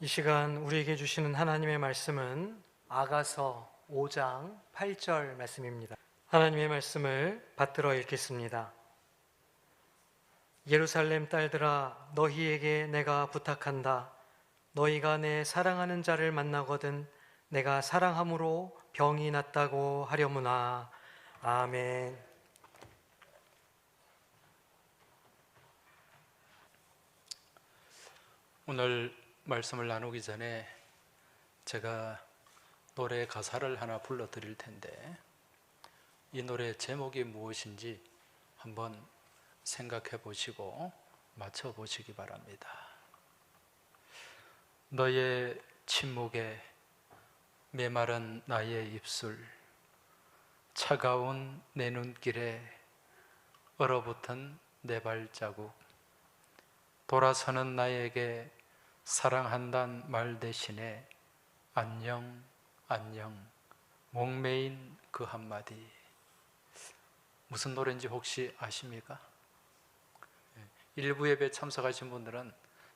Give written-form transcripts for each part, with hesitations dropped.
이 시간 우리에게 주시는 하나님의 말씀은 아가서 5장 8절 말씀입니다. 하나님의 말씀을 받들어 읽겠습니다. 예루살렘 딸들아, 너희에게 내가 부탁한다. 너희가 내 사랑하는 자를 만나거든 내가 사랑함으로 병이 낫다고 하려무나. 아멘. 오늘 말씀을 나누기 전에 제가 노래 가사를 하나 불러드릴 텐데, 이 노래 제목이 무엇인지 한번 생각해 보시고 맞춰 보시기 바랍니다. 너의 침묵에 메마른 나의 입술, 차가운 내 눈길에 얼어붙은 내 발자국, 돌아서는 나에게 사랑한단 말 대신에 안녕, 안녕, 목매인 그 한마디. 무슨 노래인지 혹시 아십니까? 일부 예배 참석하신 분들은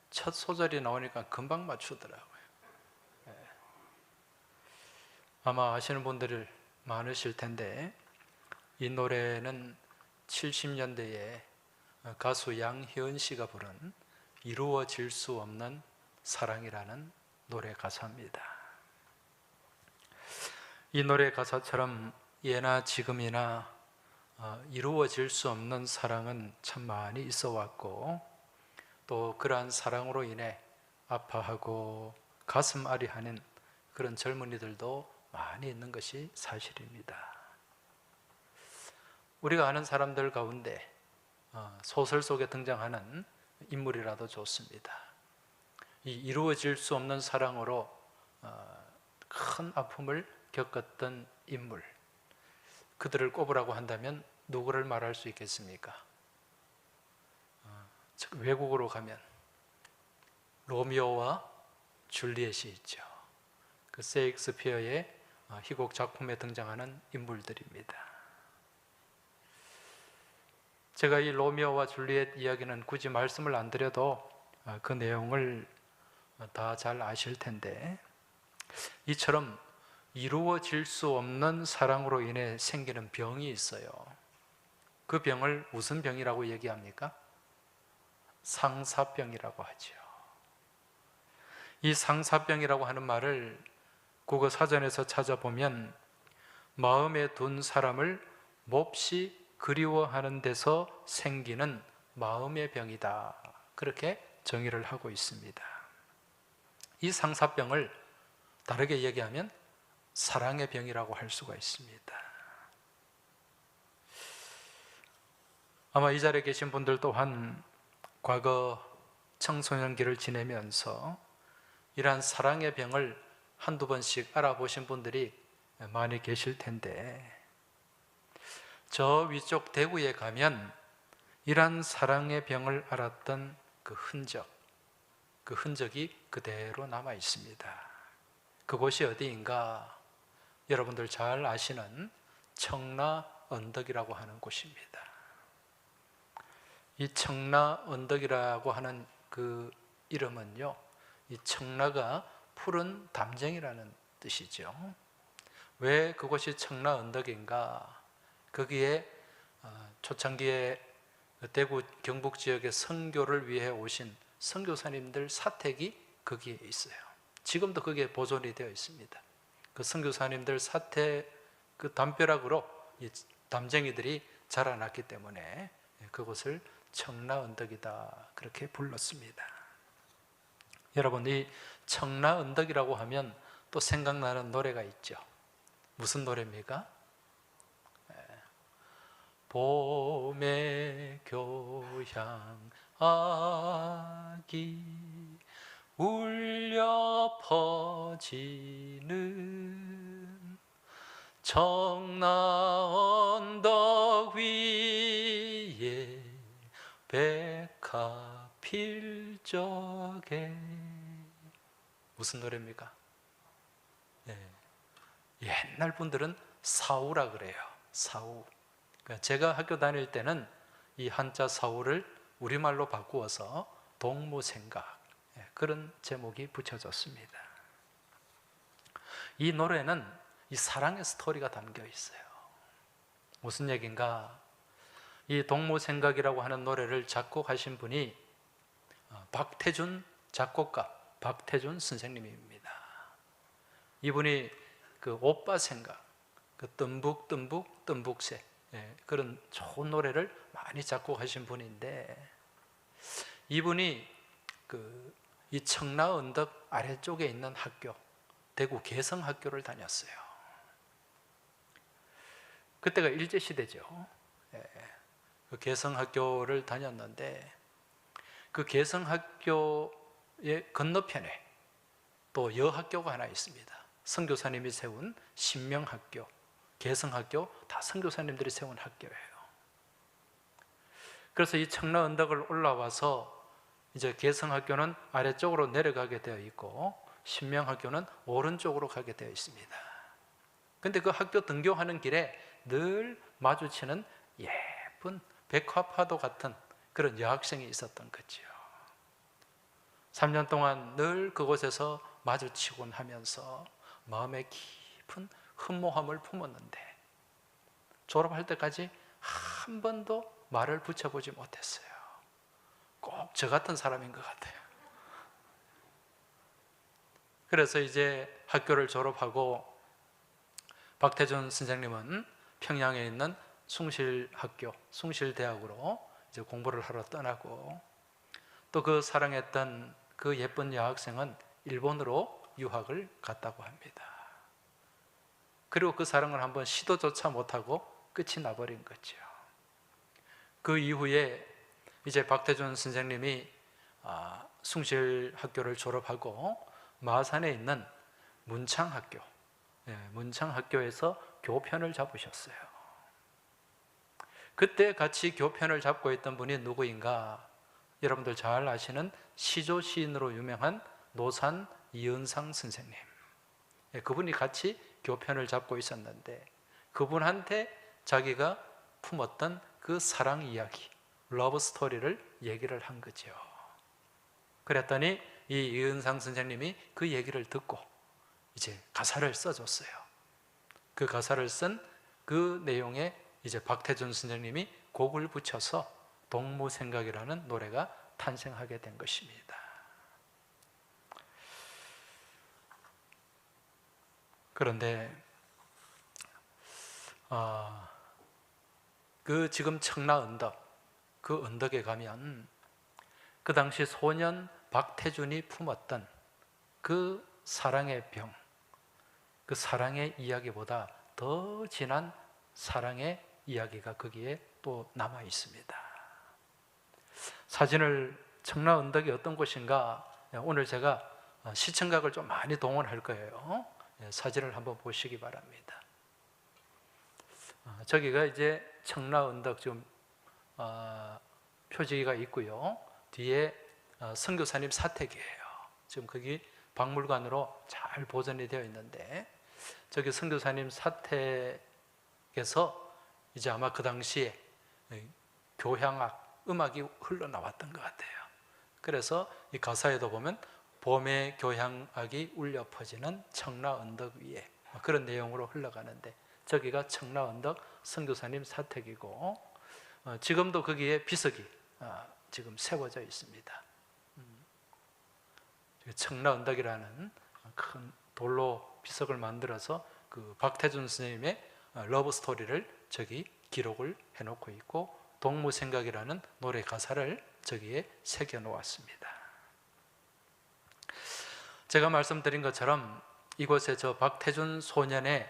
첫 소절이 나오니까 금방 맞추더라고요. 아마 아시는 분들 많으실 텐데, 이 노래는 70년대에 가수 양희은 씨가 부른 이루어질 수 없는 사랑이라는 노래 가사입니다. 이 노래 가사처럼 예나 지금이나 이루어질 수 없는 사랑은 참 많이 있어 왔고, 또 그러한 사랑으로 인해 아파하고 가슴 아리하는 그런 젊은이들도 많이 있는 것이 사실입니다. 우리가 아는 사람들 가운데 소설 속에 등장하는 인물이라도 좋습니다. 이 이루어질 수 없는 사랑으로 큰 아픔을 겪었던 인물, 그들을 꼽으라고 한다면 누구를 말할 수 있겠습니까? 외국으로 가면 로미오와 줄리엣이 있죠. 그 셰익스피어의 희곡 작품에 등장하는 인물들입니다. 제가 이 로미오와 줄리엣 이야기는 굳이 말씀을 안 드려도 그 내용을 다 잘 아실 텐데, 이처럼 이루어질 수 없는 사랑으로 인해 생기는 병이 있어요. 그 병을 무슨 병이라고 얘기합니까? 상사병이라고 하죠. 이 상사병이라고 하는 말을 국어 사전에서 찾아보면 마음에 둔 사람을 몹시 그리워하는 데서 생기는 마음의 병이다, 그렇게 정의를 하고 있습니다. 이 상사병을 다르게 얘기하면 사랑의 병이라고 할 수가 있습니다. 아마 이 자리에 계신 분들 또한 과거 청소년기를 지내면서 이러한 사랑의 병을 한두 번씩 알아보신 분들이 많이 계실 텐데, 저 위쪽 대구에 가면 이러한 사랑의 병을 앓았던 그 흔적이 그대로 남아 있습니다. 그곳이 어디인가? 여러분들 잘 아시는 청라 언덕이라고 하는 곳입니다. 이 청라 언덕이라고 하는 그 이름은요, 이 청라가 푸른 담쟁이라는 뜻이죠. 왜 그곳이 청라 언덕인가? 거기에 초창기에 대구 경북 지역의 선교를 위해 오신 선교사님들 사택이 거기에 있어요. 지금도 그게 보존이 되어 있습니다. 그 선교사님들 사택 그 담벼락으로 이 담쟁이들이 자라났기 때문에 그곳을 청라 언덕이다, 그렇게 불렀습니다. 여러분, 이 청라 언덕이라고 하면 또 생각나는 노래가 있죠. 무슨 노래입니까? 봄의 교향악이 울려 퍼지는 청라 언덕 위에 백합 필 적에. 무슨 노래입니까? 옛날 분들은 사우라 그래요. 사우. 그러니까 제가 학교 다닐 때는 이 한자 사우를 우리말로 바꾸어서 동무생각, 그런 제목이 붙여졌습니다. 이 노래는 이 사랑의 스토리가 담겨 있어요. 무슨 얘기인가? 이 동무생각이라고 하는 노래를 작곡하신 분이 박태준 작곡가, 박태준 선생님입니다. 이분이 그 오빠 생각, 그 뜸북 뜸북새, 그런 좋은 노래를 많이 작곡하신 분인데, 이분이 이 청라 언덕 아래쪽에 있는 학교, 대구 개성학교를 다녔어요. 그때가 일제시대죠. 그 개성학교를 다녔는데, 그 개성학교의 건너편에 또 여학교가 하나 있습니다. 선교사님이 세운 신명학교, 개성학교, 다 선교사님들이 세운 학교예요. 그래서 이 청라 언덕을 올라와서 이제 개성학교는 아래쪽으로 내려가게 되어 있고, 신명학교는 오른쪽으로 가게 되어 있습니다. 근데 그 학교 등교하는 길에 늘 마주치는 예쁜 백화파도 같은 그런 여학생이 있었던 거죠. 3년 동안 늘 그곳에서 마주치곤 하면서 마음에 깊은 흠모함을 품었는데, 졸업할 때까지 한 번도 말을 붙여보지 못했어요. 꼭 저 같은 사람인 것 같아요. 그래서 이제 학교를 졸업하고 박태준 선생님은 평양에 있는 숭실학교, 숭실대학으로 이제 공부를 하러 떠나고, 또 그 사랑했던 그 예쁜 여학생은 일본으로 유학을 갔다고 합니다. 그리고 그 사랑을 한번 시도조차 못하고 끝이 나버린 거죠. 그 이후에 이제 박태준 선생님이 숭실학교를 졸업하고 마산에 있는 문창학교, 문창학교에서 교편을 잡으셨어요. 그때 같이 교편을 잡고 있던 분이 누구인가? 여러분들 잘 아시는 시조 시인으로 유명한 노산 이은상 선생님. 그분이 같이 교편을 잡고 있었는데, 그분한테 자기가 품었던 그 사랑 이야기, 러브 스토리를 얘기를 한 거죠. 그랬더니 이 이은상 선생님이 그 얘기를 듣고 이제 가사를 써줬어요. 그 가사를 쓴 그 내용에 이제 박태준 선생님이 곡을 붙여서 동무생각이라는 노래가 탄생하게 된 것입니다. 그런데 그 지금 청라 언덕, 그 언덕에 가면 그 당시 소년 박태준이 품었던 그 사랑의 병, 그 사랑의 이야기보다 더 진한 사랑의 이야기가 거기에 또 남아 있습니다. 사진을, 청라 언덕이 어떤 곳인가, 오늘 제가 시청각을 좀 많이 동원할 거예요. 사진을 한번 보시기 바랍니다. 저기가 이제 청라 언덕 지금 표지가 있고요. 뒤에 선교사님 사택이에요. 지금 거기 박물관으로 잘 보존이 되어 있는데, 저기 선교사님 사택에서 이제 아마 그 당시에 교향악, 음악이 흘러나왔던 것 같아요. 그래서 이 가사에도 보면 봄의 교향악이 울려 퍼지는 청라 언덕 위에, 그런 내용으로 흘러가는데, 저기가 청라 언덕 선교사님 사택이고, 지금도 거기에 비석이 지금 세워져 있습니다. 청라 언덕이라는 큰 돌로 비석을 만들어서 그 박태준 선생님의 러브 스토리를 저기 기록을 해놓고 있고, 동무생각이라는 노래 가사를 저기에 새겨 놓았습니다. 제가 말씀드린 것처럼 이곳에 저 박태준 소년의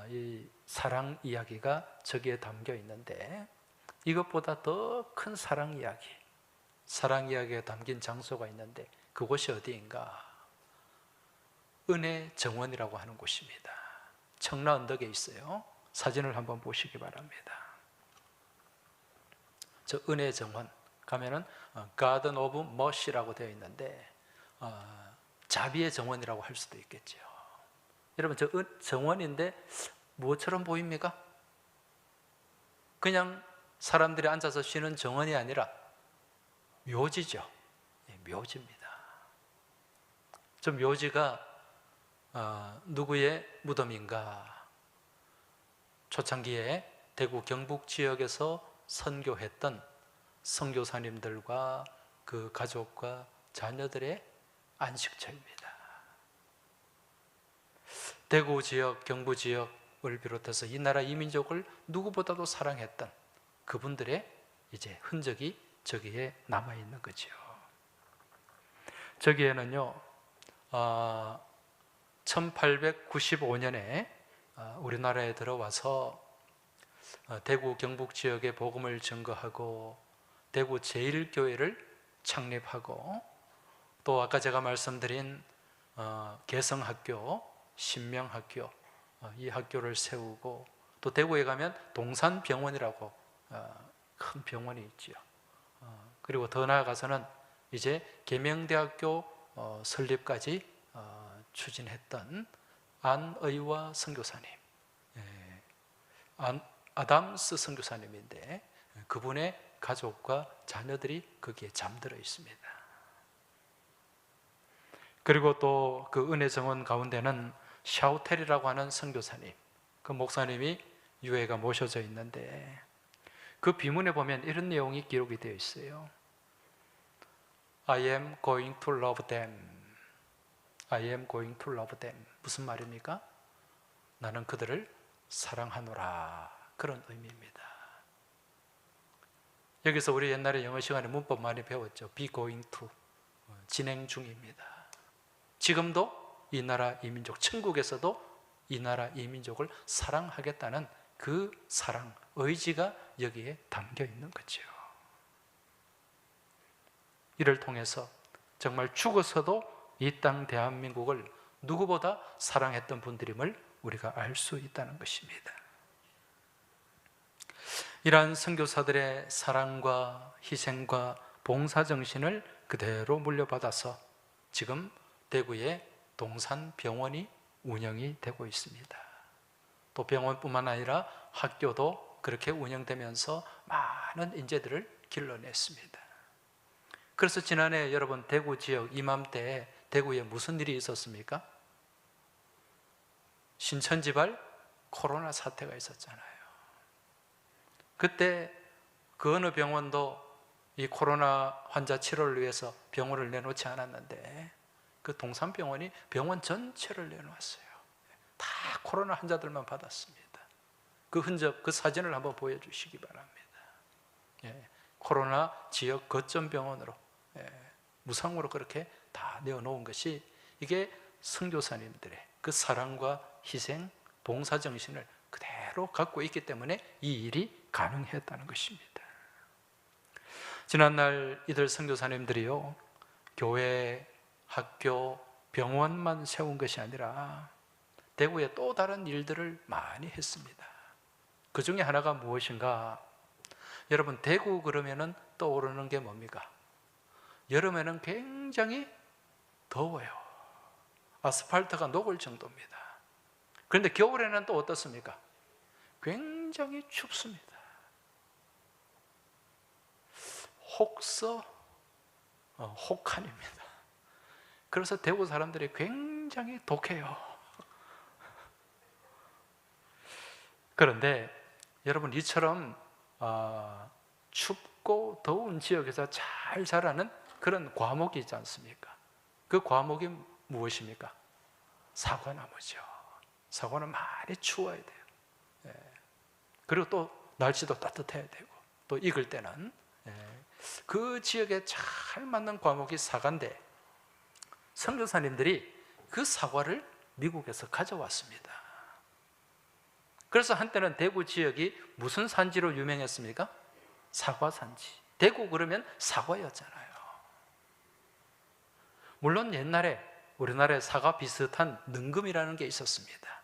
이 사랑 이야기가 저기에 담겨 있는데, 이것보다 더 큰 사랑 이야기가 담긴 장소가 있는데, 그곳이 어디인가? 은혜 정원이라고 하는 곳입니다. 청라 언덕에 있어요. 사진을 한번 보시기 바랍니다. 저 은혜 정원 가면은 가든 오브 머시라고 되어 있는데, 자비의 정원이라고 할 수도 있겠죠. 여러분, 저 정원인데 무엇처럼 보입니까? 그냥 사람들이 앉아서 쉬는 정원이 아니라 묘지죠. 묘지입니다. 좀 묘지가 누구의 무덤인가? 초창기에 대구 경북 지역에서 선교했던 선교사님들과 그 가족과 자녀들의 안식처입니다. 대구 지역, 경부 지역을 비롯해서 이 나라 이민족을 누구보다도 사랑했던 그분들의 이제 흔적이 저기에 남아 있는 거죠. 저기에는요, 1895년에 우리나라에 들어와서 대구 경북 지역의 복음을 증거하고 대구 제1교회를 창립하고 또 아까 제가 말씀드린 개성학교, 신명학교 이 학교를 세우고 또 대구에 가면 동산병원이라고 큰 병원이 있지요. 그리고 더 나아가서는 이제 계명대학교 설립까지 추진했던 안의화 선교사님, 아담스 선교사님인데 그분의 가족과 자녀들이 거기에 잠들어 있습니다. 그리고 또 그 은혜 정원 가운데는 샤우텔이라고 하는 선교사님, 그 목사님이 유해가 모셔져 있는데 그 비문에 보면 이런 내용이 기록이 되어 있어요. I am going to love them. I am going to love them. 무슨 말입니까? 나는 그들을 사랑하노라. 그런 의미입니다. 여기서 우리 옛날에 영어 시간에 문법 많이 배웠죠. be going to. 진행 중입니다. 지금도 이 나라 이민족, 천국에서도 이 나라 이민족을 사랑하겠다는 그 사랑, 의지가 여기에 담겨 있는 거죠. 이를 통해서 정말 죽어서도 이 땅 대한민국을 누구보다 사랑했던 분들임을 우리가 알 수 있다는 것입니다. 이러한 선교사들의 사랑과 희생과 봉사정신을 그대로 물려받아서 지금 대구에 동산병원이 운영이 되고 있습니다. 또 병원뿐만 아니라 학교도 그렇게 운영되면서 많은 인재들을 길러냈습니다. 그래서 지난해 여러분 대구 지역 이맘때 대구에 무슨 일이 있었습니까? 신천지발 코로나 사태가 있었잖아요. 그때 그 어느 병원도 이 코로나 환자 치료를 위해서 병원을 내놓지 않았는데 그 동산병원이 병원 전체를 내놓았어요. 다 코로나 환자들만 받았습니다. 그 흔적, 그 사진을 한번 보여주시기 바랍니다. 코로나 지역 거점 병원으로 무상으로 그렇게 다 내어놓은 것이 이게 선교사님들의 그 사랑과 희생, 봉사정신을 그대로 갖고 있기 때문에 이 일이 가능했다는 것입니다. 지난날 이들 선교사님들이요, 교회, 학교, 병원만 세운 것이 아니라 대구에 또 다른 일들을 많이 했습니다. 그 중에 하나가 무엇인가? 여러분 대구 그러면은 떠오르는 게 뭡니까? 여름에는 굉장히 더워요. 아스팔트가 녹을 정도입니다. 그런데 겨울에는 또 어떻습니까? 굉장히 춥습니다. 혹서 혹한입니다. 그래서 대구 사람들이 굉장히 독해요. 그런데 여러분 이처럼 춥고 더운 지역에서 잘 자라는 그런 과목이 있지 않습니까? 그 과목이 무엇입니까? 사과나무죠. 사과는 많이 추워야 돼요. 그리고 또 날씨도 따뜻해야 되고 또 익을 때는 그 지역에 잘 맞는 과목이 사과인데 선교사님들이 그 사과를 미국에서 가져왔습니다. 그래서 한때는 대구 지역이 무슨 산지로 유명했습니까? 사과 산지. 대구 그러면 사과였잖아요. 물론 옛날에 우리나라에 사과 비슷한 능금이라는 게 있었습니다.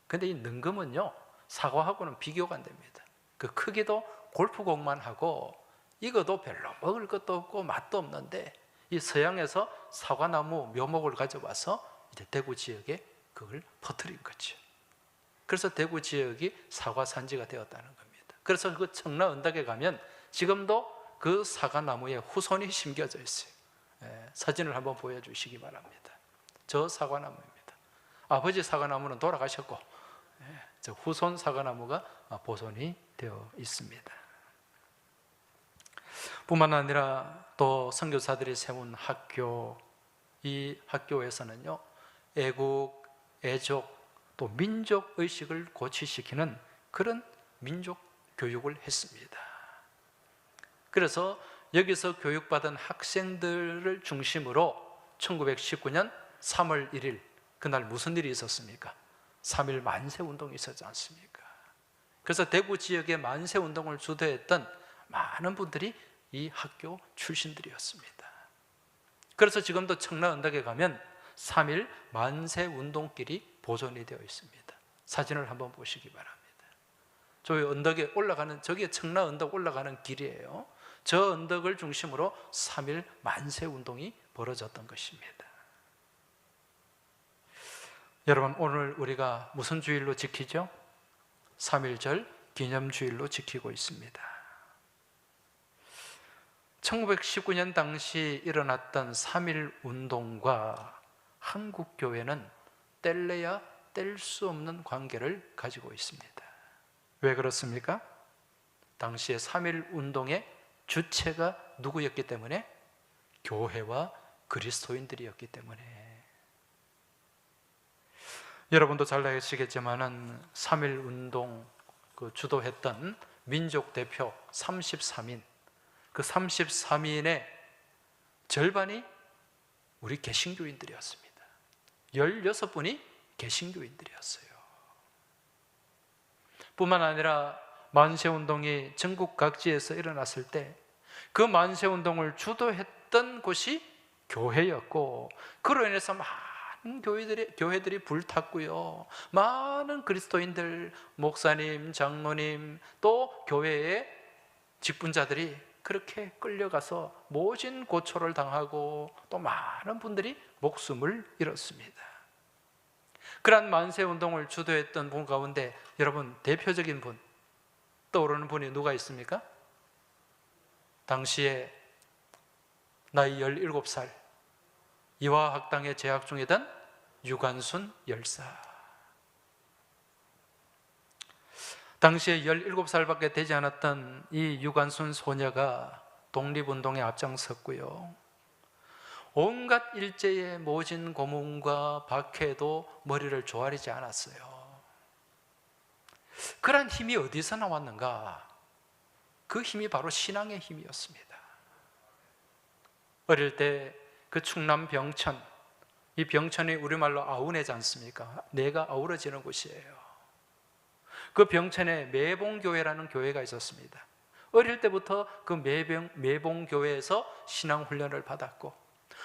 근데 이 능금은요 사과하고는 비교가 안 됩니다. 그 크기도 골프공만 하고 익어도 별로 먹을 것도 없고 맛도 없는데 이 서양에서 사과나무 묘목을 가져와서 이제 대구 지역에 그걸 퍼뜨린 거죠. 그래서 대구 지역이 사과 산지가 되었다는 겁니다. 그래서 그 청라 언덕에 가면 지금도 그 사과나무에 후손이 심겨져 있어요. 사진을 한번 보여주시기 바랍니다. 저 사과나무입니다. 아버지 사과나무는 돌아가셨고 저 후손 사과나무가 보존이 되어 있습니다. 뿐만 아니라 또 선교사들이 세운 학교, 이 학교에서는요, 애국, 애족, 또 민족 의식을 고취시키는 그런 민족 교육을 했습니다. 그래서 여기서 교육받은 학생들을 중심으로 1919년 3월 1일 그날 무슨 일이 있었습니까? 3.1 만세운동이 있었지 않습니까? 그래서 대구 지역의 만세운동을 주도했던 많은 분들이 이 학교 출신들이었습니다. 그래서 지금도 청라언덕에 가면 3.1 만세운동길이 보존이 되어 있습니다. 사진을 한번 보시기 바랍니다. 저기 언덕에 올라가는, 저게 청라언덕 올라가는 길이에요. 저 언덕을 중심으로 3.1 만세운동이 벌어졌던 것입니다. 여러분, 오늘 우리가 무슨 주일로 지키죠? 3.1절 기념주일로 지키고 있습니다. 1919년 당시 일어났던 3.1 운동과 한국교회는 뗄래야 뗄 수 없는 관계를 가지고 있습니다. 왜 그렇습니까? 당시에 3.1 운동의 주체가 누구였기 때문에? 교회와 그리스도인들이었기 때문에. 여러분도 잘 아시겠지만은 3.1 운동 주도했던 민족 대표 33인, 그 33인의 절반이 우리 개신교인들이었습니다. 16분이 개신교인들이었어요. 뿐만 아니라 만세운동이 전국 각지에서 일어났을 때 그 만세운동을 주도했던 곳이 교회였고, 그로 인해서 많은 교회들이 불탔고요. 많은 그리스도인들, 목사님, 장로님, 또 교회의 직분자들이 그렇게 끌려가서 모진 고초를 당하고 또 많은 분들이 목숨을 잃었습니다. 그러한 만세운동을 주도했던 분 가운데 여러분 대표적인 분, 떠오르는 분이 누가 있습니까? 당시에 나이 17살 이화학당에 재학 중이던 유관순 열사. 당시에 17살밖에 되지 않았던 이 유관순 소녀가 독립운동에 앞장섰고요. 온갖 일제의 모진 고문과 박해도 머리를 조아리지 않았어요. 그런 힘이 어디서 나왔는가? 그 힘이 바로 신앙의 힘이었습니다. 어릴 때 그 충남 병천, 이 병천이 우리말로 아우네지 않습니까? 뇌가 아우러지는 곳이에요. 그 병천에 매봉교회라는 교회가 있었습니다. 어릴 때부터 그 매봉교회에서 신앙훈련을 받았고,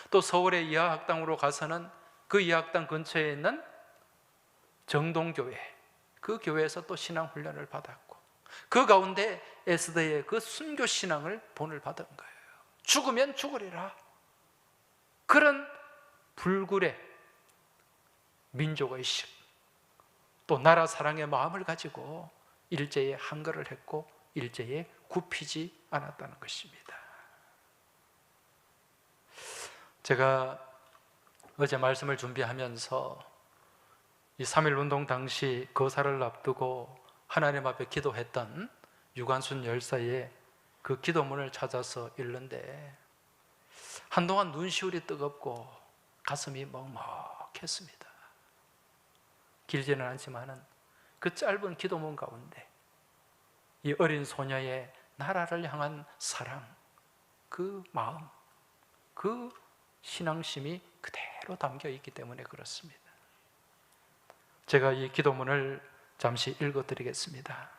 또 서울의 이화학당으로 가서는 그 이화학당 근처에 있는 정동교회, 그 교회에서 또 신앙훈련을 받았고, 그 가운데 에스더의 그 순교신앙을 본을 받은 거예요. 죽으면 죽으리라. 그런 불굴의 민족의식, 또 나라 사랑의 마음을 가지고 일제에 항거를 했고 일제에 굽히지 않았다는 것입니다. 제가 어제 말씀을 준비하면서 이 3.1 운동 당시 거사를 앞두고 하나님 앞에 기도했던 유관순 열사의 그 기도문을 찾아서 읽는데 한동안 눈시울이 뜨겁고 가슴이 먹먹했습니다. 길지는 않지만은 그 짧은 기도문 가운데 이 어린 소녀의 나라를 향한 사랑, 그 마음, 그 신앙심이 그대로 담겨 있기 때문에 그렇습니다. 제가 이 기도문을 잠시 읽어드리겠습니다.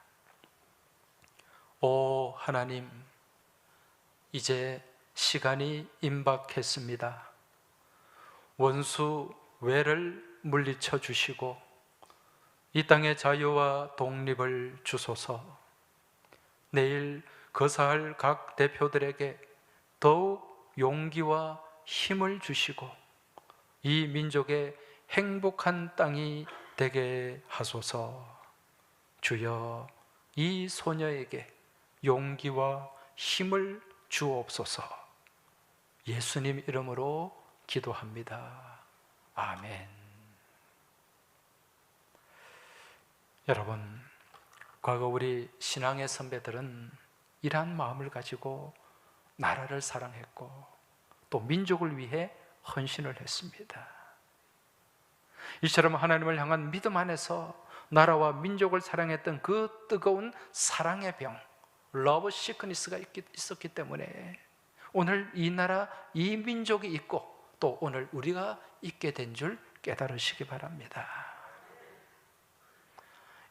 오 하나님, 이제 시간이 임박했습니다. 원수 외를 물리쳐 주시고 이 땅의 자유와 독립을 주소서. 내일 거사할 각 대표들에게 더욱 용기와 힘을 주시고 이 민족의 행복한 땅이 되게 하소서. 주여, 이 소녀에게 용기와 힘을 주옵소서. 예수님 이름으로 기도합니다. 아멘. 여러분, 과거 우리 신앙의 선배들은 이러한 마음을 가지고 나라를 사랑했고 또 민족을 위해 헌신을 했습니다. 이처럼 하나님을 향한 믿음 안에서 나라와 민족을 사랑했던 그 뜨거운 사랑의 병, 러브 시크니스가 있었기 때문에 오늘 이 나라, 이 민족이 있고 또 오늘 우리가 있게 된 줄 깨달으시기 바랍니다.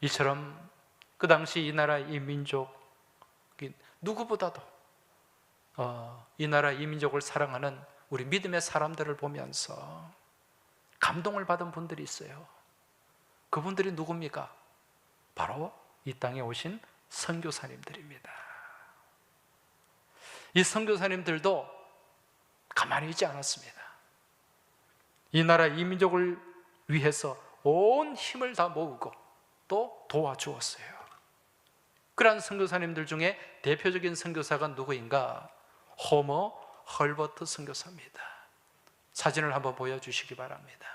이처럼 그 당시 이 나라, 이 민족이 누구보다도 이 나라, 이 민족을 사랑하는 우리 믿음의 사람들을 보면서 감동을 받은 분들이 있어요. 그분들이 누굽니까? 바로 이 땅에 오신 선교사님들입니다. 이 선교사님들도 가만히 있지 않았습니다. 이 나라, 이 민족을 위해서 온 힘을 다 모으고 또 도와주었어요. 그러한 선교사님들 중에 대표적인 선교사가 누구인가? 호머 헐버트 선교사입니다. 사진을 한번 보여주시기 바랍니다.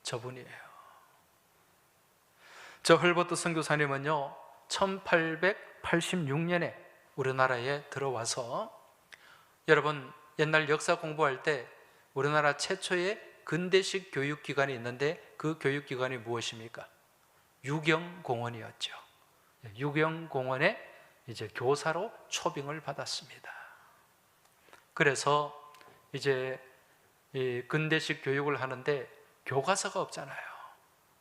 저분이에요. 저 헐버트 선교사님은요 1886년에 우리나라에 들어와서, 여러분 옛날 역사 공부할 때 우리나라 최초의 근대식 교육기관이 있는데 그 교육기관이 무엇입니까? 유경공원이었죠. 유경공원에 이제 교사로 초빙을 받았습니다. 그래서 이제 이 근대식 교육을 하는데 교과서가 없잖아요.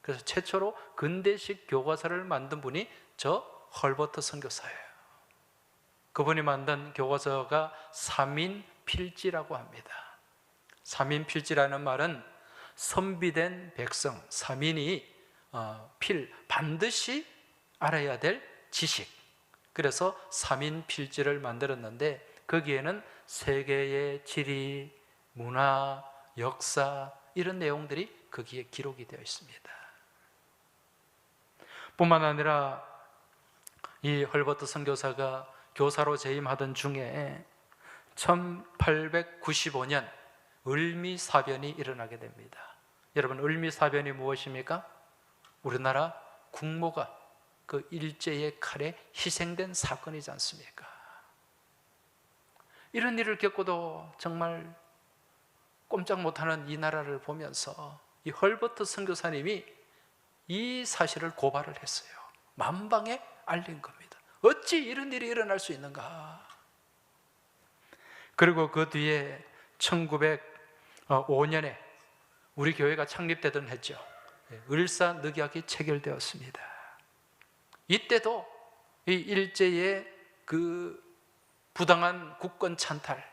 그래서 최초로 근대식 교과서를 만든 분이 저 헐버트 선교사예요. 그분이 만든 교과서가 삼인필지라고 합니다. 삼인필지라는 말은 선비된 백성, 삼인이 반드시 알아야 될 지식, 그래서 삼인필지를 만들었는데 거기에는 세계의 지리, 문화, 역사 이런 내용들이 거기에 기록이 되어 있습니다. 뿐만 아니라 이 헐버트 선교사가 교사로 재임하던 중에 1895년 을미사변이 일어나게 됩니다. 여러분, 을미사변이 무엇입니까? 우리나라 국모가 그 일제의 칼에 희생된 사건이지 않습니까? 이런 일을 겪고도 정말 꼼짝 못하는 이 나라를 보면서 이 헐버트 선교사님이 이 사실을 고발을 했어요. 만방에 알린 겁니다. 어찌 이런 일이 일어날 수 있는가? 그리고 그 뒤에 1905년에 우리 교회가 창립되던 했죠. 을사늑약이 체결되었습니다. 이때도 이 일제의 그 부당한 국권 찬탈,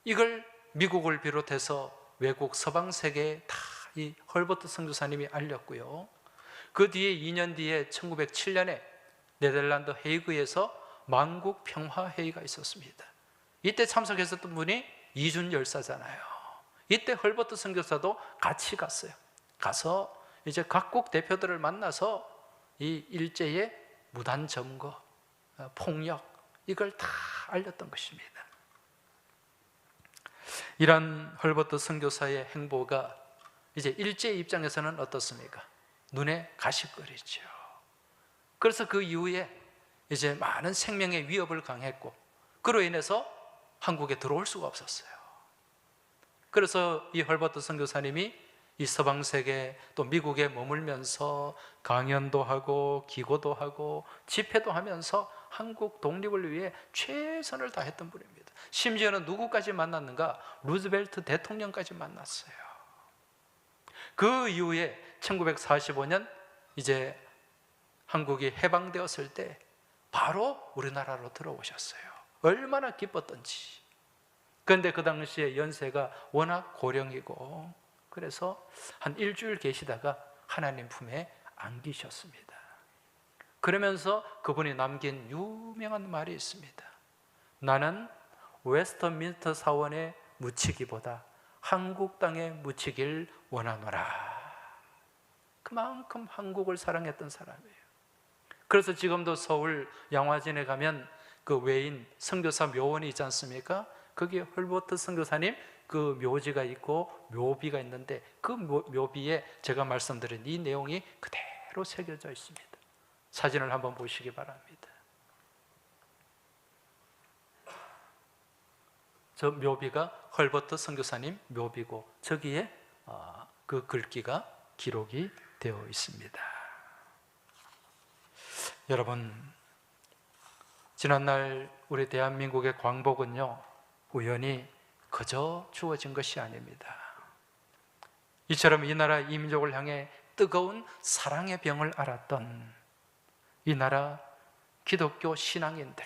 이걸 미국을 비롯해서 외국 서방 세계에 다 이 헐버트 선교사님이 알렸고요. 그 뒤에 2년 뒤에 1907년에 네덜란드 헤이그에서 만국 평화 회의가 있었습니다. 이때 참석했었던 분이 이준 열사잖아요. 이때 헐버트 선교사도 같이 갔어요. 가서 이제 각국 대표들을 만나서 이 일제의 무단 점거, 폭력 이걸 다 알렸던 것입니다. 이런 헐버트 선교사의 행보가 이제 일제 입장에서는 어떻습니까? 눈에 가시거리죠. 그래서 그 이후에 이제 많은 생명의 위협을 강했고 그로 인해서 한국에 들어올 수가 없었어요. 그래서 이 헐버트 선교사님이 이 서방 세계 또 미국에 머물면서 강연도 하고 기고도 하고 집회도 하면서 한국 독립을 위해 최선을 다했던 분입니다. 심지어는 누구까지 만났는가? 루즈벨트 대통령까지 만났어요. 그 이후에 1945년 이제 한국이 해방되었을 때 바로 우리나라로 들어오셨어요. 얼마나 기뻤던지. 그런데 그 당시에 연세가 워낙 고령이고 그래서 한 일주일 계시다가 하나님 품에 안기셨습니다. 그러면서 그분이 남긴 유명한 말이 있습니다. 나는 웨스트민스터 사원에 묻히기보다 한국 땅에 묻히길 원하노라. 그만큼 한국을 사랑했던 사람이에요. 그래서 지금도 서울 양화진에 가면 그 외인 선교사 묘원이 있지 않습니까? 거기에 헐버트 선교사님 그 묘지가 있고 묘비가 있는데 그 묘비에 제가 말씀드린 이 내용이 그대로 새겨져 있습니다. 사진을 한번 보시기 바랍니다. 저 묘비가 헐버트 선교사님 묘비고 저기에 그 글귀가 기록이 되어 있습니다. 여러분, 지난날 우리 대한민국의 광복은요, 우연히 그저 주어진 것이 아닙니다. 이처럼 이 나라 이 민족을 향해 뜨거운 사랑의 병을 알았던 이 나라 기독교 신앙인들,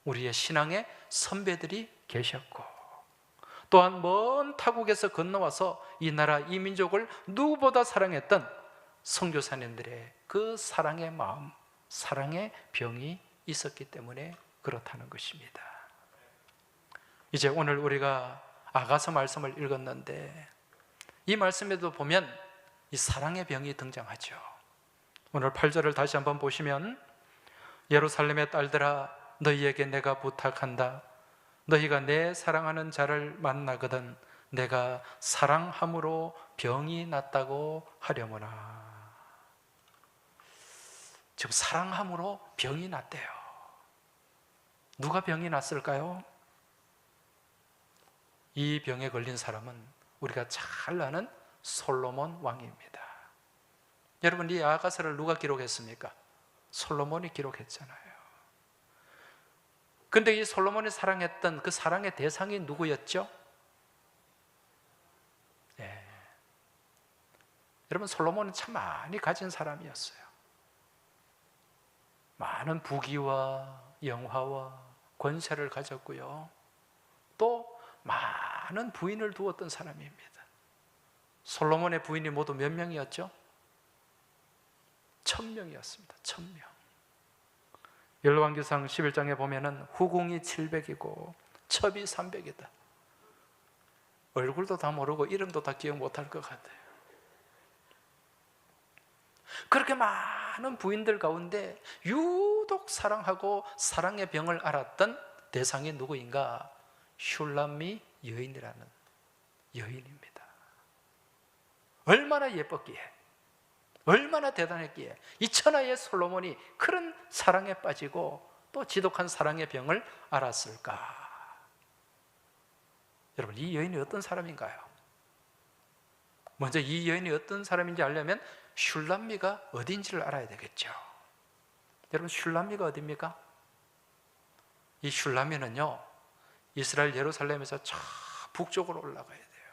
우리의 신앙의 선배들이 계셨고, 또한 먼 타국에서 건너와서 이 나라 이 민족을 누구보다 사랑했던 선교사님들의 그 사랑의 마음, 사랑의 병이 있었기 때문에 그렇다는 것입니다. 이제 오늘 우리가 아가서 말씀을 읽었는데 이 말씀에도 보면 이 사랑의 병이 등장하죠. 오늘 8절을 다시 한번 보시면 예루살렘의 딸들아 너희에게 내가 부탁한다. 너희가 내 사랑하는 자를 만나거든 내가 사랑함으로 병이 났다고 하려무나. 지금 사랑함으로 병이 났대요. 누가 병이 났을까요? 이 병에 걸린 사람은 우리가 잘 아는 솔로몬 왕입니다. 여러분, 이 아가서를 누가 기록했습니까? 솔로몬이 기록했잖아요. 근데 이 솔로몬이 사랑했던 그 사랑의 대상이 누구였죠? 여러분, 솔로몬은 참 많이 가진 사람이었어요. 많은 부귀와 영화와 권세를 가졌고요. 또 많은 부인을 두었던 사람입니다. 솔로몬의 부인이 모두 몇 명이었죠? 1000명이었습니다. 1000명. 열왕기상 11장에 보면은 후궁이 700이고 첩이 300이다. 얼굴도 다 모르고 이름도 다 기억 못할 것 같아요. 그렇게 많은 부인들 가운데 유독 사랑하고 사랑의 병을 앓았던 대상이 누구인가? 슐람미 여인이라는 여인입니다. 얼마나 예뻤기에, 얼마나 대단했기에 이 천하의 솔로몬이 그런 사랑에 빠지고 또 지독한 사랑의 병을 앓았을까? 여러분, 이 여인이 어떤 사람인가요? 먼저 이 여인이 어떤 사람인지 알려면 슐람미가 어딘지를 알아야 되겠죠. 여러분, 슐람미가 어디입니까? 이 슐람미는요, 이스라엘 예루살렘에서 저 북쪽으로 올라가야 돼요.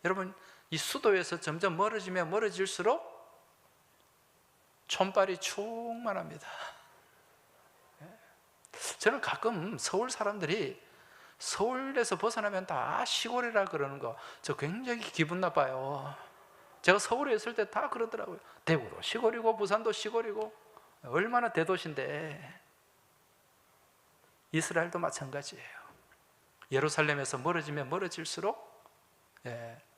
여러분, 이 수도에서 점점 멀어지면 멀어질수록 촌발이 충만합니다. 저는 가끔 서울 사람들이 서울에서 벗어나면 다 시골이라 그러는 거, 저 굉장히 기분 나빠요. 제가 서울에 있을 때 다 그러더라고요. 대구도 시골이고 부산도 시골이고 얼마나 대도시인데. 이스라엘도 마찬가지예요. 예루살렘에서 멀어지면 멀어질수록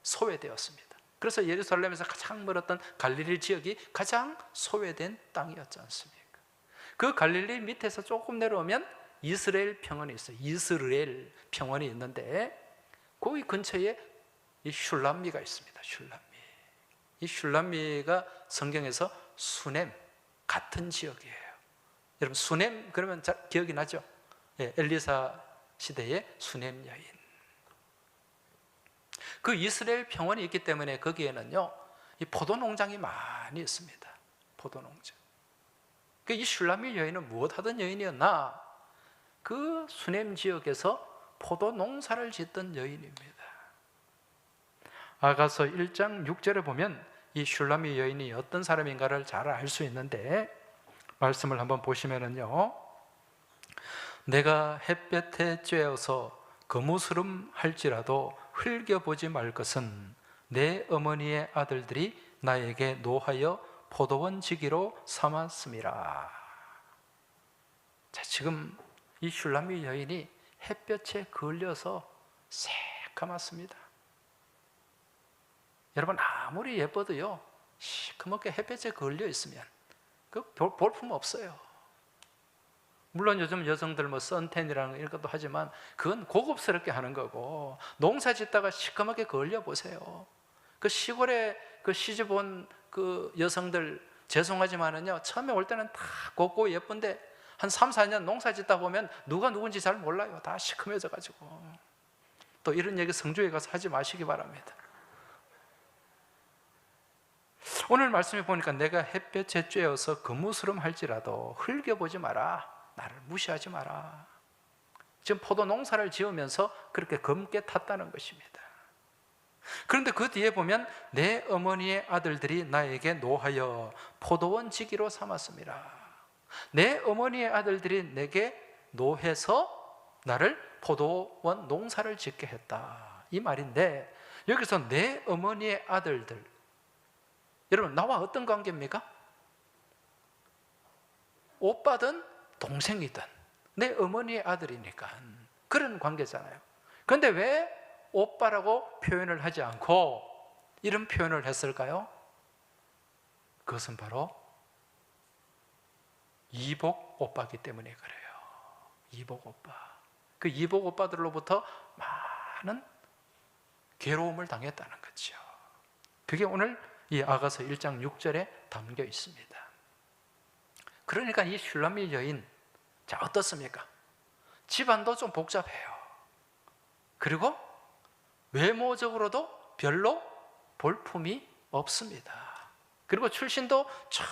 소외되었습니다. 그래서 예루살렘에서 가장 멀었던 갈릴리 지역이 가장 소외된 땅이었지 않습니까? 그 갈릴리 밑에서 조금 내려오면 이스라엘 평원이 있어요. 이스라엘 평원이 있는데 거기 근처에 이 슐람미가 있습니다. 슐람미. 이 슐람미가 성경에서 수넴, 같은 지역이에요. 여러분, 수넴 그러면 잘 기억이 나죠? 엘리사 시대의 수넴 여인. 그 이스라엘 평원이 있기 때문에 거기에는요, 이 포도 농장이 많이 있습니다. 포도 농장. 이 슐람미 여인은 무엇 하던 여인이었나? 그 수넴 지역에서 포도 농사를 짓던 여인입니다. 아가서 1장 6절에 보면 이 슐람미 여인이 어떤 사람인가를 잘 알 수 있는데, 말씀을 한번 보시면은요, 내가 햇볕에 쬐어서 거무스름 할지라도 흘겨보지 말 것은 내 어머니의 아들들이 나에게 노하여 포도원 지기로 삼았음이라. 자, 지금 이 슐람미 여인이 햇볕에 걸려서 새까맣습니다. 여러분, 아무리 예뻐도요, 시커멓게 햇볕에 걸려 있으면 그 볼품 없어요. 물론 요즘 여성들 뭐 선텐이라는 이런 것도 하지만 그건 고급스럽게 하는 거고, 농사 짓다가 시커멓게 걸려 보세요. 그 시골에 그 시집 온 그 여성들 죄송하지만은요, 처음에 올 때는 다 곱고 예쁜데 한 3, 4년 농사 짓다 보면 누가 누군지 잘 몰라요. 다 시커매져 가지고. 또 이런 얘기 성주에 가서 하지 마시기 바랍니다. 오늘 말씀에 보니까 내가 햇볕에 쬐어서 거무스름할지라도 흘겨보지 마라. 나를 무시하지 마라. 지금 포도 농사를 지으면서 그렇게 검게 탔다는 것입니다. 그런데 그 뒤에 보면 내 어머니의 아들들이 나에게 노하여 포도원 지기로 삼았습니다. 내 어머니의 아들들이 내게 노해서 나를 포도원 농사를 짓게 했다, 이 말인데, 여기서 내 어머니의 아들들, 여러분 나와 어떤 관계입니까? 오빠든 동생이든 내 어머니의 아들이니까 그런 관계잖아요. 그런데 왜 오빠라고 표현을 하지 않고 이런 표현을 했을까요? 그것은 바로 이복 오빠이기 때문에 그래요. 이복 오빠. 그 이복 오빠들로부터 많은 괴로움을 당했다는 거죠. 그게 오늘 이 아가서 1장 6절에 담겨 있습니다. 그러니까 이 슐라미 여인, 자 어떻습니까? 집안도 좀 복잡해요. 그리고 외모적으로도 별로 볼품이 없습니다. 그리고 출신도 저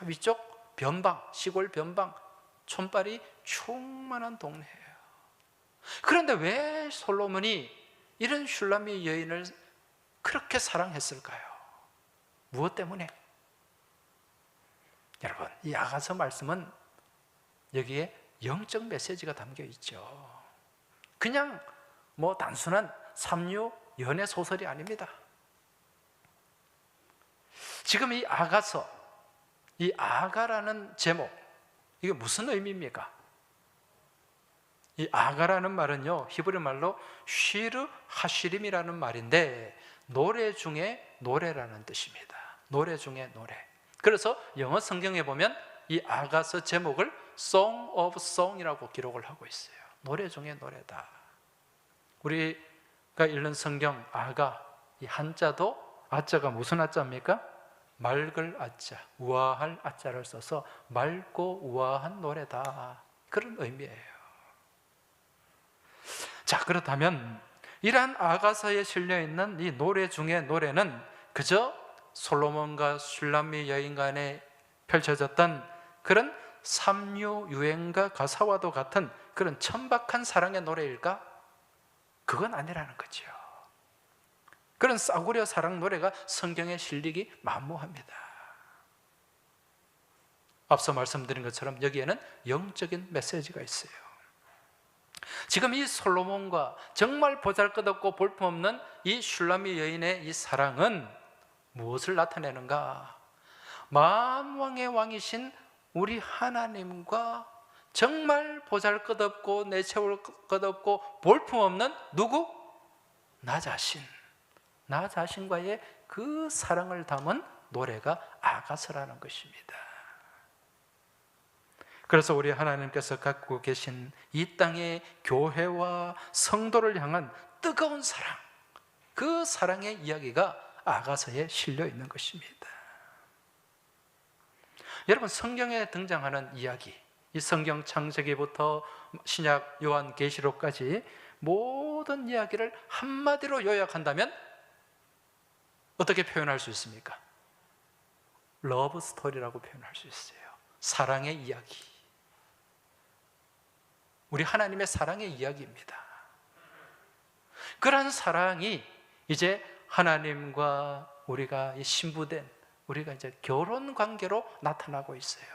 위쪽 변방, 시골 변방, 촌발이 충만한 동네예요. 그런데 왜 솔로몬이 이런 슐라미 여인을 그렇게 사랑했을까요? 무엇 때문에? 여러분, 이 아가서 말씀은 여기에 영적 메시지가 담겨 있죠. 그냥 뭐 단순한 삼류 연애 소설이 아닙니다. 지금 이 아가서, 이 아가라는 제목, 이게 무슨 의미입니까? 이 아가라는 말은요, 히브리 말로 쉬르 하시림이라는 말인데 노래 중에 노래라는 뜻입니다. 노래 중에 노래. 그래서 영어 성경에 보면 이 아가서 제목을 Song of Song이라고 기록을 하고 있어요. 노래 중에 노래다. 우리가 읽는 성경 아가, 이 한자도 아자가 무슨 아자입니까? 맑을 아자, 우아할 아자를 써서 맑고 우아한 노래다, 그런 의미예요. 자, 그렇다면 이러한 아가서에 실려있는 이 노래 중에 노래는 그저 솔로몬과 슐라미 여인 간에 펼쳐졌던 그런 삼류 유행가 가사와도 같은 그런 천박한 사랑의 노래일까? 그건 아니라는 거죠. 그런 싸구려 사랑 노래가 성경에 실리기 만무합니다. 앞서 말씀드린 것처럼 여기에는 영적인 메시지가 있어요. 지금 이 솔로몬과 정말 보잘것없고 볼품없는 이 슐라미 여인의 이 사랑은 무엇을 나타내는가? 만왕의 왕이신 우리 하나님과 정말 보잘것없고 내세울 것 없고 볼품없는 누구? 나 자신과의 그 사랑을 담은 노래가 아가서라는 것입니다. 그래서 우리 하나님께서 갖고 계신 이 땅의 교회와 성도를 향한 뜨거운 사랑, 그 사랑의 이야기가 아가서에 실려 있는 것입니다. 여러분, 성경에 등장하는 이야기, 이 성경 창세기부터 신약 요한계시록까지 모든 이야기를 한마디로 요약한다면 어떻게 표현할 수 있습니까? 러브 스토리라고 표현할 수 있어요. 사랑의 이야기. 우리 하나님의 사랑의 이야기입니다. 그러한 사랑이 이제 하나님과 우리가 신부된 우리가 이제 결혼 관계로 나타나고 있어요.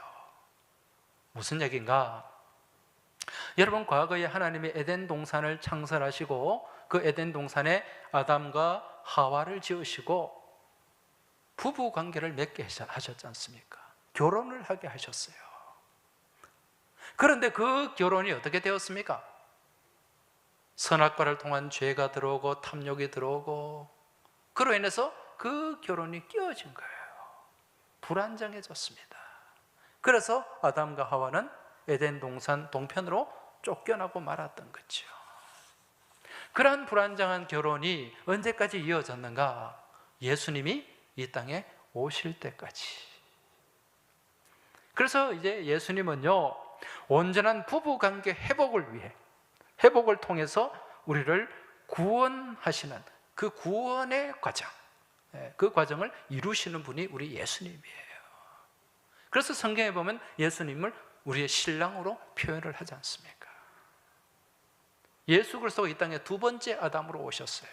무슨 얘기인가? 여러분, 과거에 하나님이 에덴 동산을 창설하시고 그 에덴 동산에 아담과 하와를 지으시고 부부 관계를 맺게 하셨지 않습니까? 결혼을 하게 하셨어요. 그런데 그 결혼이 어떻게 되었습니까? 선악과를 통한 죄가 들어오고 탐욕이 들어오고 그로 인해서 그 결혼이 깨어진 거예요. 불안정해졌습니다. 그래서 아담과 하와는 에덴 동산 동편으로 쫓겨나고 말았던 거죠. 그러한 불안정한 결혼이 언제까지 이어졌는가? 예수님이 이 땅에 오실 때까지. 그래서 이제 예수님은요, 온전한 부부관계 회복을 위해, 회복을 통해서 우리를 구원하시는 그 구원의 과정, 그 과정을 이루시는 분이 우리 예수님이에요. 그래서 성경에 보면 예수님을 우리의 신랑으로 표현을 하지 않습니까? 예수 그리스도가 이 땅에 두 번째 아담으로 오셨어요.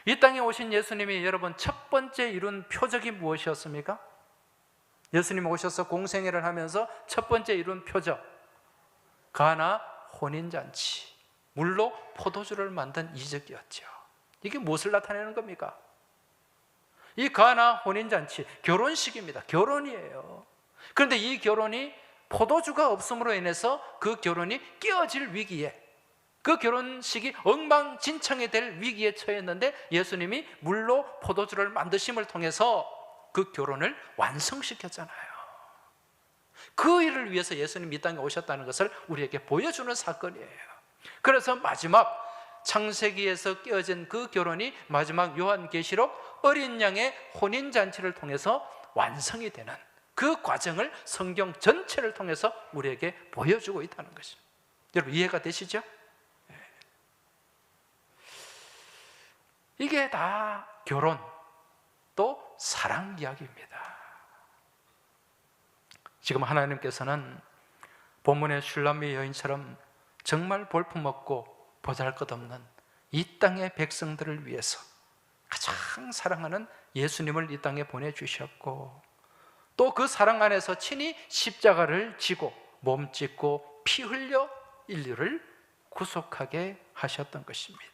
이 땅에 오신 예수님이 여러분 첫 번째 이룬 표적이 무엇이었습니까? 예수님 오셔서 공생애를 하면서 첫 번째 이룬 표적, 가나 혼인잔치, 물로 포도주를 만든 이적이었죠. 이게 무엇을 나타내는 겁니까? 이 가나 혼인잔치, 결혼식입니다. 결혼이에요. 그런데 이 결혼이 포도주가 없음으로 인해서 그 결혼이 깨어질 위기에, 그 결혼식이 엉망진창이 될 위기에 처했는데 예수님이 물로 포도주를 만드심을 통해서 그 결혼을 완성시켰잖아요. 그 일을 위해서 예수님이 이 땅에 오셨다는 것을 우리에게 보여주는 사건이에요. 그래서 마지막 창세기에서 깨어진 그 결혼이 마지막 요한계시록 어린 양의 혼인잔치를 통해서 완성이 되는 그 과정을 성경 전체를 통해서 우리에게 보여주고 있다는 것입니다. 여러분 이해가 되시죠? 이게 다 결혼 또 사랑 이야기입니다. 지금 하나님께서는 본문의 슐람미 여인처럼 정말 볼품없고 보잘것없는 이 땅의 백성들을 위해서 가장 사랑하는 예수님을 이 땅에 보내주셨고, 또 그 사랑 안에서 친히 십자가를 지고 몸 찢고 피 흘려 인류를 구속하게 하셨던 것입니다.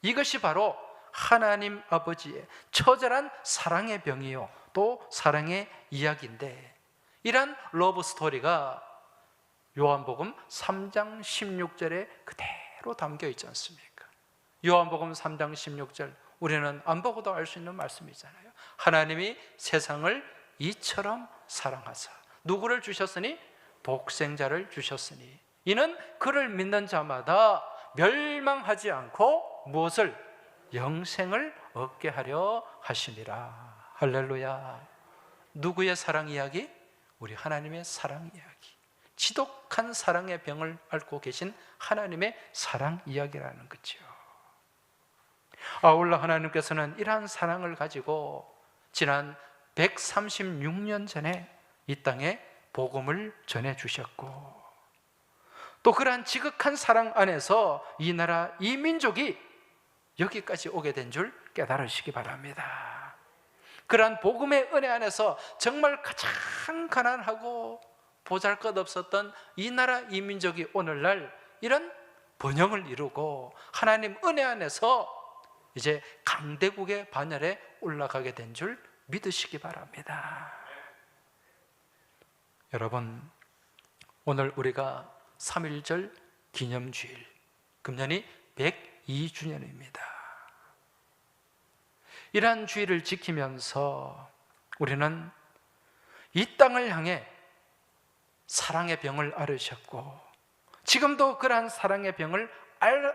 이것이 바로 하나님 아버지의 처절한 사랑의 병이요 또 사랑의 이야기인데, 이런 러브 스토리가 요한복음 3장 16절에 그대로 담겨 있지 않습니까? 요한복음 3장 16절, 우리는 안 보고도 알 수 있는 말씀이잖아요. 하나님이 세상을 이처럼 사랑하사 누구를 주셨으니? 독생자를 주셨으니 이는 그를 믿는 자마다 멸망하지 않고 무엇을? 영생을 얻게 하려 하시니라. 할렐루야. 누구의 사랑 이야기? 우리 하나님의 사랑 이야기, 지독한 사랑의 병을 앓고 계신 하나님의 사랑 이야기라는 거죠. 아울러 하나님께서는 이러한 사랑을 가지고 지난 136년 전에 이 땅에 복음을 전해주셨고, 또 그러한 지극한 사랑 안에서 이 나라 이 민족이 여기까지 오게 된 줄 깨달으시기 바랍니다. 그러한 복음의 은혜 안에서 정말 가장 가난하고 보잘것없었던 이 나라 이 민족이 오늘날 이런 번영을 이루고 하나님 은혜 안에서 이제 강대국의 반열에 올라가게 된 줄 믿으시기 바랍니다. 여러분, 오늘 우리가 3.1절 기념주일, 금년이 102주년입니다. 이러한 주일을 지키면서 우리는 이 땅을 향해 사랑의 병을 앓으셨고, 지금도 그러한 사랑의 병을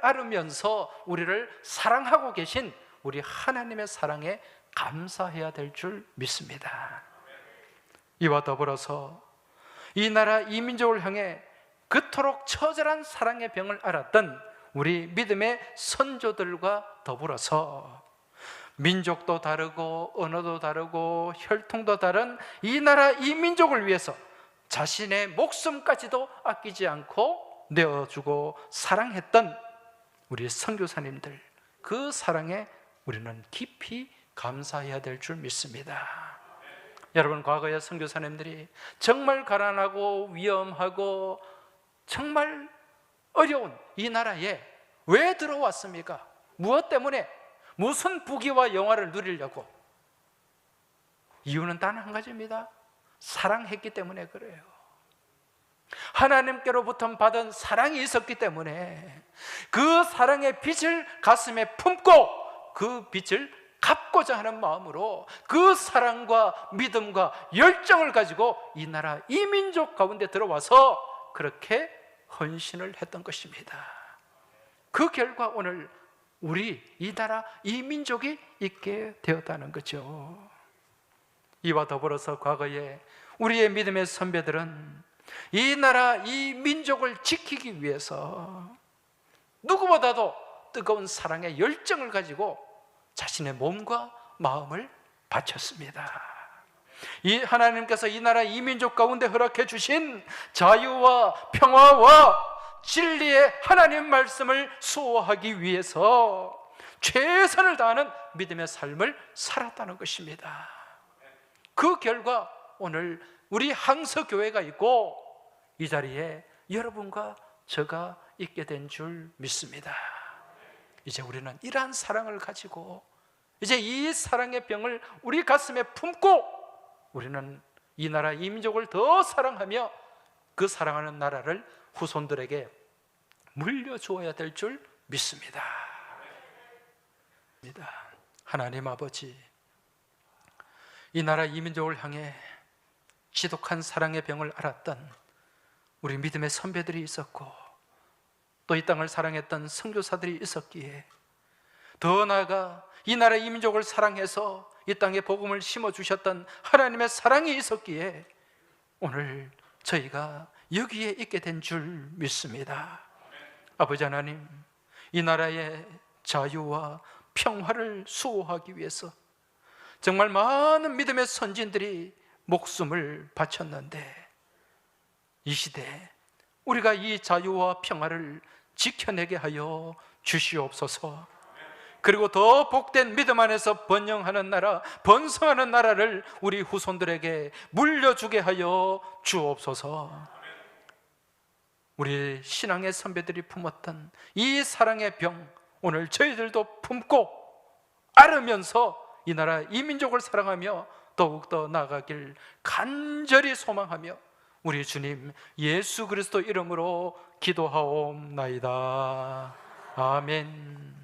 앓으면서 우리를 사랑하고 계신 우리 하나님의 사랑에 감사해야 될 줄 믿습니다. 이와 더불어서 이 나라 이 민족을 향해 그토록 처절한 사랑의 병을 앓았던 우리 믿음의 선조들과 더불어서 민족도 다르고 언어도 다르고 혈통도 다른 이 나라 이 민족을 위해서 자신의 목숨까지도 아끼지 않고 내어주고 사랑했던 우리 선교사님들, 그 사랑에 우리는 깊이 감사해야 될 줄 믿습니다. 여러분, 과거의 선교사님들이 정말 가난하고 위험하고 정말 어려운 이 나라에 왜 들어왔습니까? 무엇 때문에? 무슨 부귀와 영화를 누리려고? 이유는 단 한 가지입니다. 사랑했기 때문에 그래요. 하나님께로부터 받은 사랑이 있었기 때문에 그 사랑의 빛을 가슴에 품고 그 빛을 갚고자 하는 마음으로 그 사랑과 믿음과 열정을 가지고 이 나라 이 민족 가운데 들어와서 그렇게 헌신을 했던 것입니다. 그 결과 오늘 우리 이 나라 이 민족이 있게 되었다는 거죠. 이와 더불어서 과거에 우리의 믿음의 선배들은 이 나라 이 민족을 지키기 위해서 누구보다도 뜨거운 사랑의 열정을 가지고 자신의 몸과 마음을 바쳤습니다. 이 하나님께서 이 나라 이 민족 가운데 허락해 주신 자유와 평화와 진리의 하나님 말씀을 수호하기 위해서 최선을 다하는 믿음의 삶을 살았다는 것입니다. 그 결과 오늘 우리 항서교회가 있고 이 자리에 여러분과 제가 있게 된 줄 믿습니다. 이제 우리는 이러한 사랑을 가지고 이제 이 사랑의 병을 우리 가슴에 품고 우리는 이 나라 이 민족을 더 사랑하며 그 사랑하는 나라를 후손들에게 물려주어야 될 줄 믿습니다. 하나님 아버지, 이 나라 이 민족을 향해 지독한 사랑의 병을 앓았던 우리 믿음의 선배들이 있었고 또 이 땅을 사랑했던 선교사들이 있었기에 더 나아가 이 나라 이 민족을 사랑해서 이 땅에 복음을 심어주셨던 하나님의 사랑이 있었기에 오늘 저희가 여기에 있게 된 줄 믿습니다. 아버지 하나님, 이 나라의 자유와 평화를 수호하기 위해서 정말 많은 믿음의 선진들이 목숨을 바쳤는데 이 시대에 우리가 이 자유와 평화를 지켜내게 하여 주시옵소서. 그리고 더 복된 믿음 안에서 번영하는 나라, 번성하는 나라를 우리 후손들에게 물려주게 하여 주옵소서. 우리 신앙의 선배들이 품었던 이 사랑의 병, 오늘 저희들도 품고 앓으면서 이 나라 이 민족을 사랑하며 더욱더 나아가길 간절히 소망하며 우리 주님 예수 그리스도 이름으로 기도하옵나이다. 아멘.